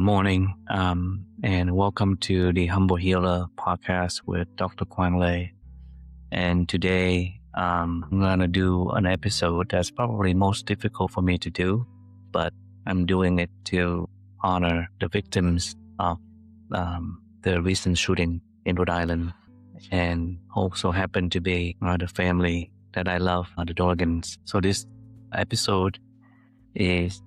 Morning, and welcome to the Humble Healer podcast with Dr. Quang Lei. And today, I'm gonna do an episode that's probably most difficult for me to do, but I'm doing it to honor the victims of the recent shooting in Rhode Island, and also happen to be the family that I love, the Dorgans. So this episode is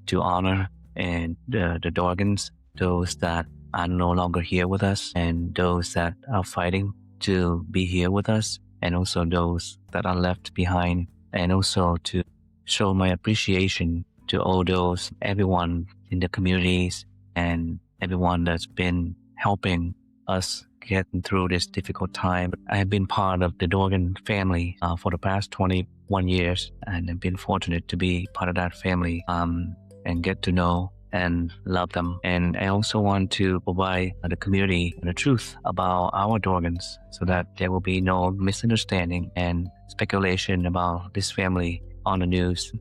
to honor and the Dorgans, those that are no longer here with us, and those that are fighting to be here with us, and also those that are left behind, and also to show my appreciation to all those, everyone in the communities, and everyone that's been helping us getting through this difficult time. I have been part of the Dorgan family for the past 21 years, and I've been fortunate to be part of that family. And get to know and love them. And I also want to provide the community the truth about our Dorgans so that there will be no misunderstanding and speculation about this family on the news.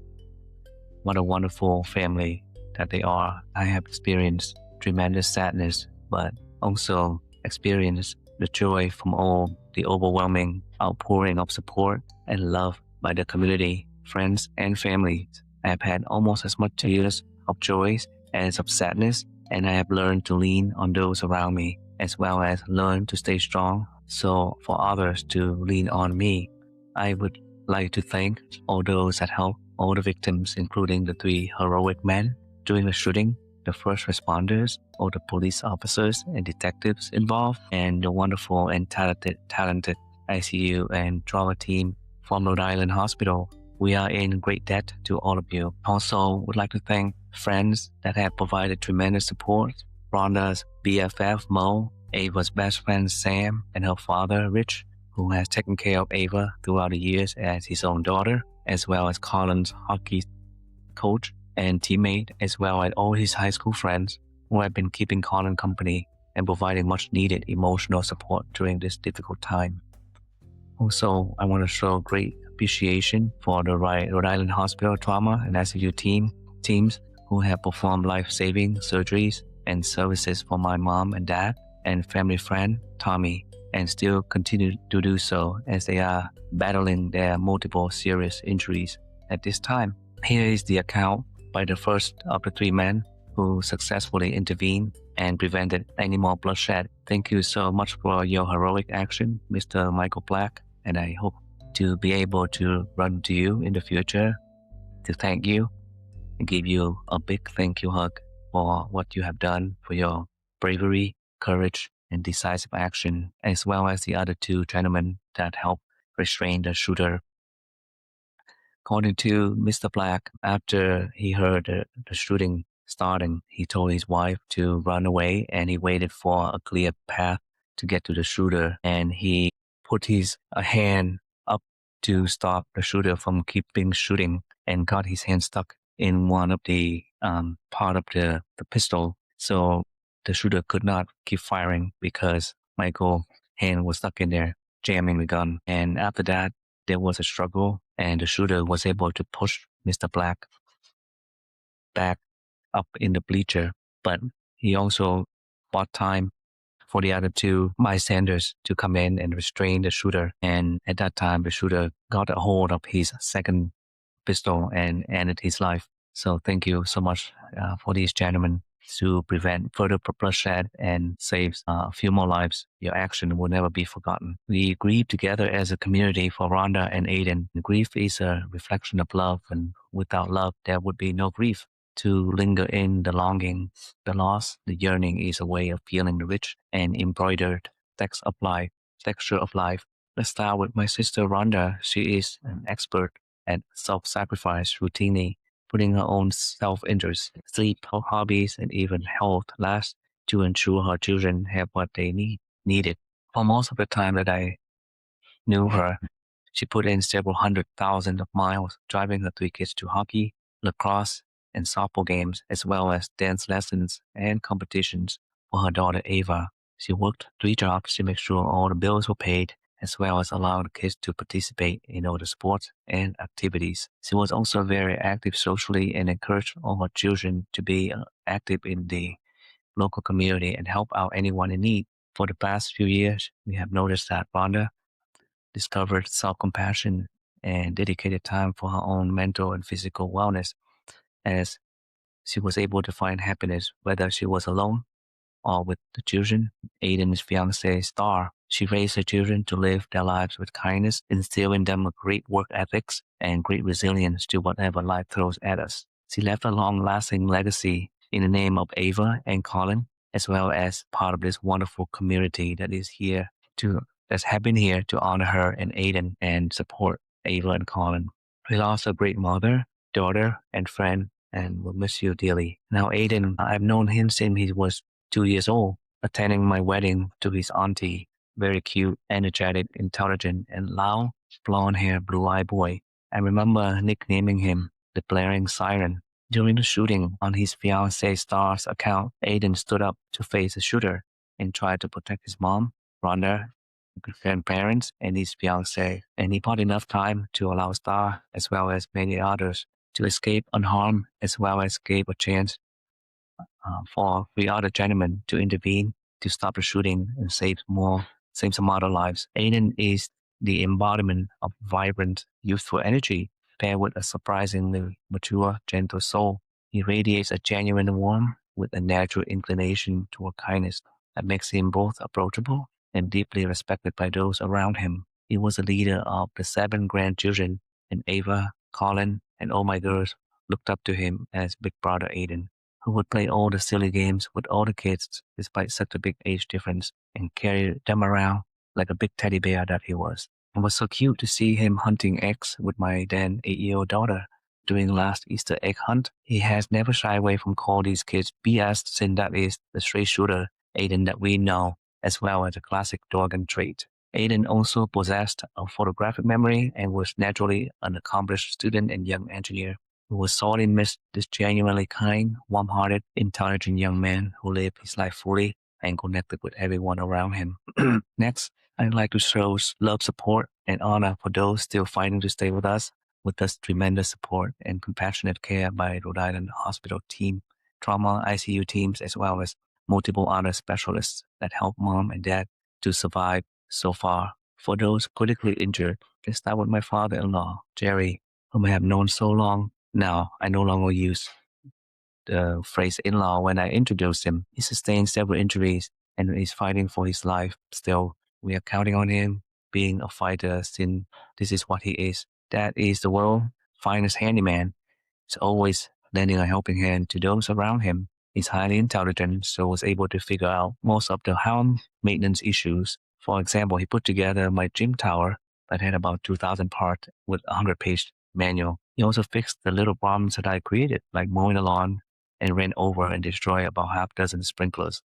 What a wonderful family that they are. I have experienced tremendous sadness, but also experienced the joy from all the overwhelming outpouring of support and love by the community, friends, and families. I have had almost as much tears of joy as of sadness, and I have learned to lean on those around me, as well as learn to stay strong. So for others to lean on me, I would like to thank all those that helped, all the victims, including the 3 heroic men during the shooting, the first responders, all the police officers and detectives involved, and the wonderful and talented ICU and trauma team from Rhode Island Hospital. We are in great debt to all of you. Also, would like to thank friends that have provided tremendous support. Rhonda's BFF, Mo, Ava's best friend, Sam, and her father, Rich, who has taken care of Ava throughout the years as his own daughter, as well as Colin's hockey coach and teammate, as well as all his high school friends who have been keeping Colin company and providing much needed emotional support during this difficult time. Also, I want to show great appreciation for the Rhode Island Hospital Trauma and ICU teams who have performed life-saving surgeries and services for my mom and dad and family friend, Tommy, and still continue to do so as they are battling their multiple serious injuries at this time. Here is the account by the first of the 3 men who successfully intervened and prevented any more bloodshed. Thank you so much for your heroic action, Mr. Michael Black, and I hope to be able to run to you in the future to thank you and give you a big thank you hug for what you have done, for your bravery, courage, and decisive action, as well as the other 2 gentlemen that helped restrain the shooter. According to Mr. Black, after he heard the shooting starting, he told his wife to run away, and he waited for a clear path to get to the shooter, and he put his hand up to stop the shooter from keeping shooting and got his hand stuck in one of the part of the pistol. So the shooter could not keep firing because Michael's hand was stuck in there, jamming the gun. And after that, there was a struggle, and the shooter was able to push Mr. Black back up in the bleacher. But he also bought time for the other 2 bystanders to come in and restrain the shooter. And at that time, the shooter got a hold of his second pistol and ended his life. So thank you so much for these gentlemen to prevent further bloodshed and save a few more lives. Your action will never be forgotten. We grieve together as a community for Rhonda and Aiden. Grief is a reflection of love, and without love, there would be no grief. To linger in the longing, the loss, the yearning is a way of feeling the rich and embroidered texture of life. Let's start with my sister Rhonda. She is an expert at self-sacrifice routinely, putting her own self-interest, sleep, hobbies, and even health last to ensure her children have what they needed. For most of the time that I knew her, she put in several 100,000 of miles, driving her 3 kids to hockey, lacrosse, and softball games, as well as dance lessons and competitions for her daughter Ava. She worked 3 jobs to make sure all the bills were paid as well as allowing the kids to participate in all the sports and activities. She was also very active socially and encouraged all her children to be active in the local community and help out anyone in need. For the past few years, we have noticed that Rhonda discovered self-compassion and dedicated time for her own mental and physical wellness as she was able to find happiness whether she was alone or with the children. Aiden's fiancee, Star, she raised her children to live their lives with kindness, instilling them a great work ethics and great resilience to whatever life throws at us. She left a long-lasting legacy in the name of Ava and Colin, as well as part of this wonderful community that have been here to honor her and Aiden and support Ava and Colin. We lost a great mother, daughter, and friend, and we'll miss you dearly. Now, Aiden, I've known him since he was 2 years old, attending my wedding to his auntie. Very cute, energetic, intelligent, and loud, blonde-haired, blue-eyed boy. I remember nicknaming him the blaring siren. During the shooting on his fiancee Star's account, Aiden stood up to face the shooter and tried to protect his mom, Rhonda, grandparents, and his fiancee. And he bought enough time to allow Star, as well as many others, to escape unharmed, as well as gave a chance for the other gentlemen to intervene to stop the shooting and save some other lives. Aiden is the embodiment of vibrant, youthful energy paired with a surprisingly mature, gentle soul. He radiates a genuine warmth with a natural inclination toward kindness that makes him both approachable and deeply respected by those around him. He was a leader of the 7 grandchildren, and Ava, Colin, and all my girls looked up to him as Big Brother Aiden, who would play all the silly games with all the kids despite such a big age difference and carry them around like a big teddy bear that he was. It was so cute to see him hunting eggs with my then 8-year-old daughter during last Easter egg hunt. He has never shied away from calling these kids BS, since that is the straight shooter Aiden that we know, as well as a classic Dorgan trait. Aiden also possessed a photographic memory and was naturally an accomplished student and young engineer. We will sorely miss this genuinely kind, warm-hearted, intelligent young man who lived his life fully and connected with everyone around him. Next, I'd like to show love, support, and honor for those still fighting to stay with us, with this tremendous support and compassionate care by Rhode Island hospital team, trauma ICU teams, as well as multiple other specialists that help mom and dad to survive so far. For those critically injured, let's start with my father-in-law, Jerry, whom I have known so long. Now, I no longer use the phrase in-law when I introduce him. He sustained several injuries and is fighting for his life. Still, we are counting on him being a fighter, since this is what he is. That is the world's finest handyman. He's always lending a helping hand to those around him. He's highly intelligent, so was able to figure out most of the home maintenance issues. For example, he put together my gym tower that had about 2,000 parts with a 100-page manual. He also fixed the little problems that I created, like mowing the lawn, and ran over and destroyed about half a dozen sprinklers.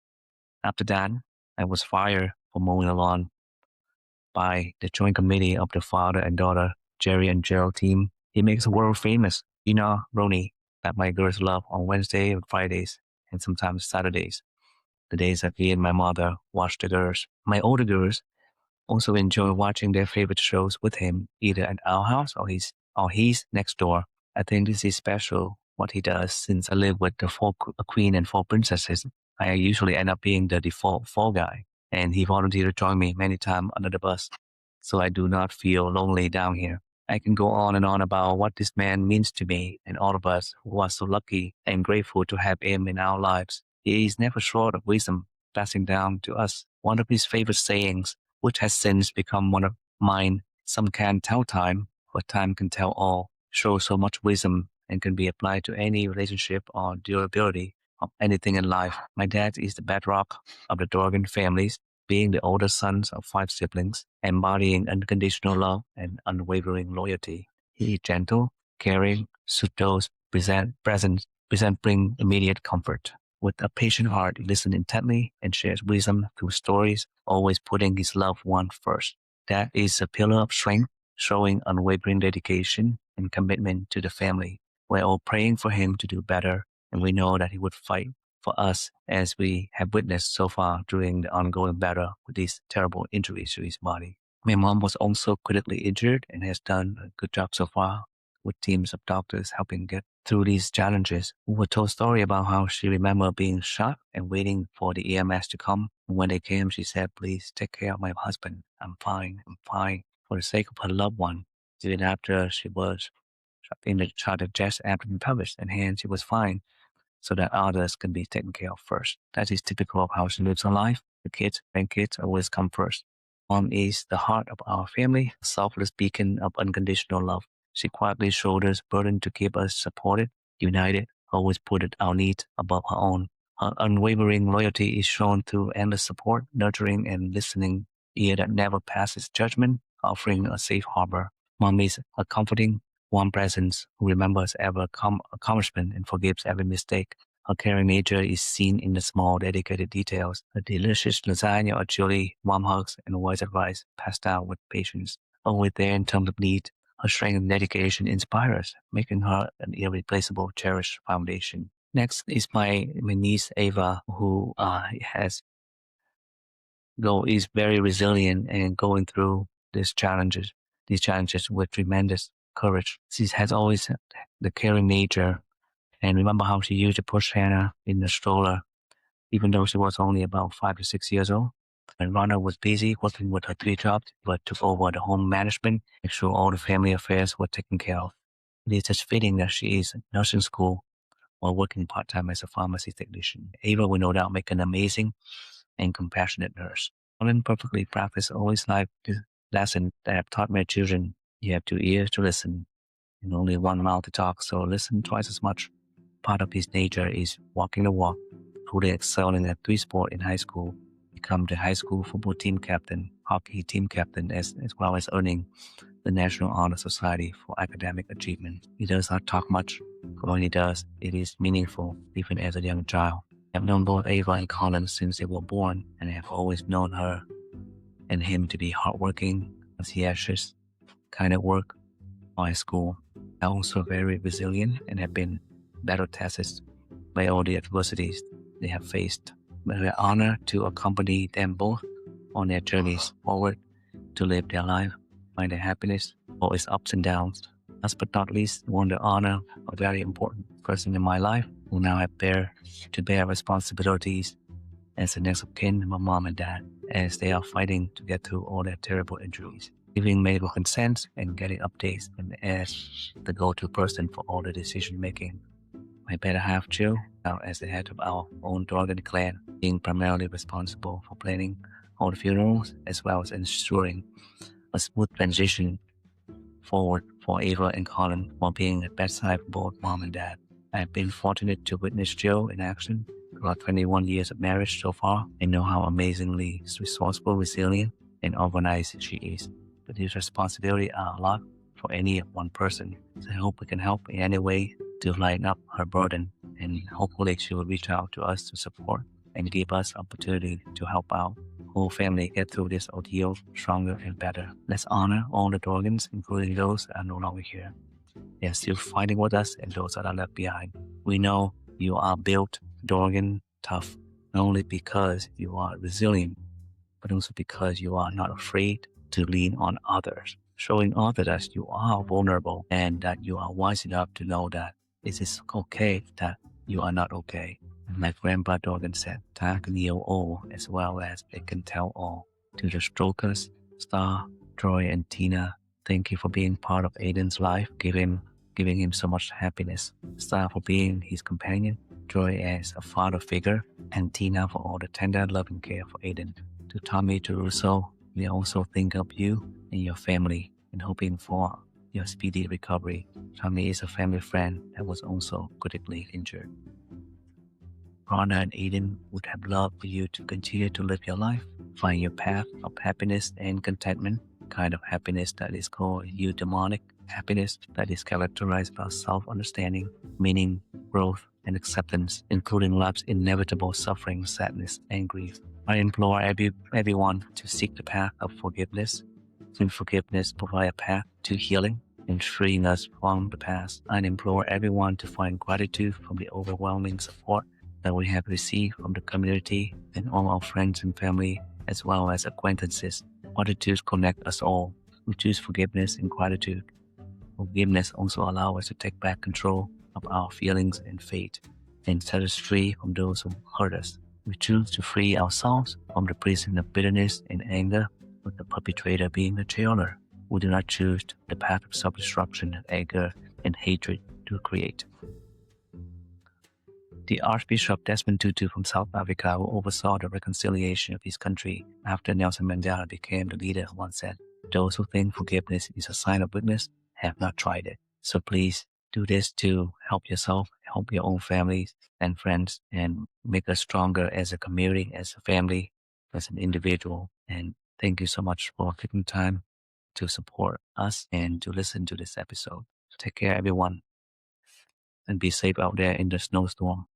After that, I was fired for mowing the lawn by the joint committee of the father and daughter, Jerry and Gerald team. He makes the world famous, Roni, that my girls love on Wednesday and Fridays, and sometimes Saturdays, the days that he and my mother watch the girls. My older girls also enjoy watching their favorite shows with him, either at our house or he's next door. I think this is special what he does, since I live with a queen and 4 princesses. I usually end up being the default fall guy, and he volunteered to join me many times under the bus, so I do not feel lonely down here. I can go on and on about what this man means to me and all of us who are so lucky and grateful to have him in our lives. He is never short of wisdom passing down to us. One of his favorite sayings, which has since become one of mine, some can't tell time, but time can tell all, shows so much wisdom and can be applied to any relationship or durability of anything in life. My dad is the bedrock of the Dorgan families, being the older sons of 5 siblings, embodying unconditional love and unwavering loyalty. He is gentle, caring, those bring immediate comfort. With a patient heart, he listens intently and shares wisdom through stories, always putting his loved one first. That is a pillar of strength, showing unwavering dedication and commitment to the family. We're all praying for him to do better, and we know that he would fight for us, as we have witnessed so far during the ongoing battle with these terrible injuries to his body. My mom was also critically injured and has done a good job so far with teams of doctors helping get through these challenges. We told a story about how she remembered being shot and waiting for the EMS to come. And when they came, she said, "Please take care of my husband. I'm fine. I'm fine." For the sake of her loved one. Even after she was shot in the chest abdomen pelvis and hands, she was fine so that others can be taken care of first. That is typical of how she lives her life. The kids and kids always come first. Mom is the heart of our family, a selfless beacon of unconditional love. She quietly shoulders burden to keep us supported, united, always put our needs above her own. Her unwavering loyalty is shown through endless support, nurturing, and listening ear that never passes judgment, offering a safe harbor. Mom is a comforting, warm presence who remembers every accomplishment and forgives every mistake. Her caring nature is seen in the small, dedicated details. A delicious lasagna or chili, warm hugs, and wise advice passed down with patience. Always there in terms of need, her strength and dedication inspire us, making her an irreplaceable, cherished foundation. Next is my niece Ava, who is very resilient and going through these challenges with tremendous courage. She has always had the caring nature, and remember how she used to push Hannah in the stroller, even though she was only about 5 to 6 years old. And Rhonda was busy working with her 3 jobs, but took over the home management, make sure all the family affairs were taken care of. It is just fitting that she is in nursing school while working part-time as a pharmacy technician. Ava will no doubt make an amazing and compassionate nurse. Colin perfectly practiced always life lesson that I've taught my children. You have 2 ears to listen and only one mouth to talk, so listen twice as much. Part of his nature is walking the walk, truly excelling at 3 sports in high school, become the high school football team captain, hockey team captain, as well as earning the National Honor Society for academic achievement. He does not talk much, but when he does, it is meaningful, even as a young child. I have known both Ava and Colin since they were born, and I have always known her and him to be hardworking, conscientious, kind of work, high school. They are also very resilient and have been battle tested by all the adversities they have faced. But we are honored to accompany them both on their journeys forward to live their life, find their happiness, all its ups and downs. Last but not least, I want to honor a very important person in my life who now have bear responsibilities as the next of kin, my mom and dad, as they are fighting to get through all their terrible injuries, giving medical consents and getting updates, and as the go-to person for all the decision making. My better half, Jill, now as the head of our own Dorgan clan, being primarily responsible for planning all the funerals as well as ensuring a smooth transition forward for Ava and Colin while being at bedside for both mom and dad. I have been fortunate to witness Jill in action throughout 21 years of marriage so far and know how amazingly resourceful, resilient, and organized she is. But these responsibilities are a lot for any one person. So I hope we can help in any way to lighten up her burden, and hopefully she will reach out to us to support and give us opportunity to help out whole family get through this ordeal stronger and better. Let's honor all the Dorgans, including those that are no longer here. They are still fighting with us and those that are left behind. We know you are built Dorgan tough, not only because you are resilient, but also because you are not afraid to lean on others, showing others that you are vulnerable and that you are wise enough to know that it is okay that you are not okay. My grandpa Dorgan said, "Ta can heal all as well as it can tell all." To the Strokers, Star, Troy, and Tina, thank you for being part of Aiden's life, giving him so much happiness. Star for being his companion, Troy as a father figure, and Tina for all the tender loving care for Aiden. To Tommy, to Russo, we also think of you and your family and hoping for your speedy recovery. Tommy is a family friend that was also critically injured. Rhonda and Aiden would have loved for you to continue to live your life, find your path of happiness and contentment, kind of happiness that is called eudaimonic happiness that is characterized by self-understanding, meaning, growth, and acceptance, including life's inevitable suffering, sadness, and grief. I implore everyone to seek the path of forgiveness. Through forgiveness, provide a path to healing and freeing us from the past. I implore everyone to find gratitude from the overwhelming support that we have received from the community and all our friends and family, as well as acquaintances. Gratitude connects us all. We choose forgiveness and gratitude. Forgiveness also allows us to take back control of our feelings and fate and set us free from those who hurt us. We choose to free ourselves from the prison of bitterness and anger, with the perpetrator being the jailer. We do not choose the path of self-destruction that anger and hatred do create. The Archbishop Desmond Tutu from South Africa, who oversaw the reconciliation of his country after Nelson Mandela became the leader, once said, "Those who think forgiveness is a sign of weakness have not tried it." So please do this to help yourself, help your own families and friends, and make us stronger as a community, as a family, as an individual. And thank you so much for taking time to support us and to listen to this episode. Take care, everyone, and be safe out there in the snowstorm.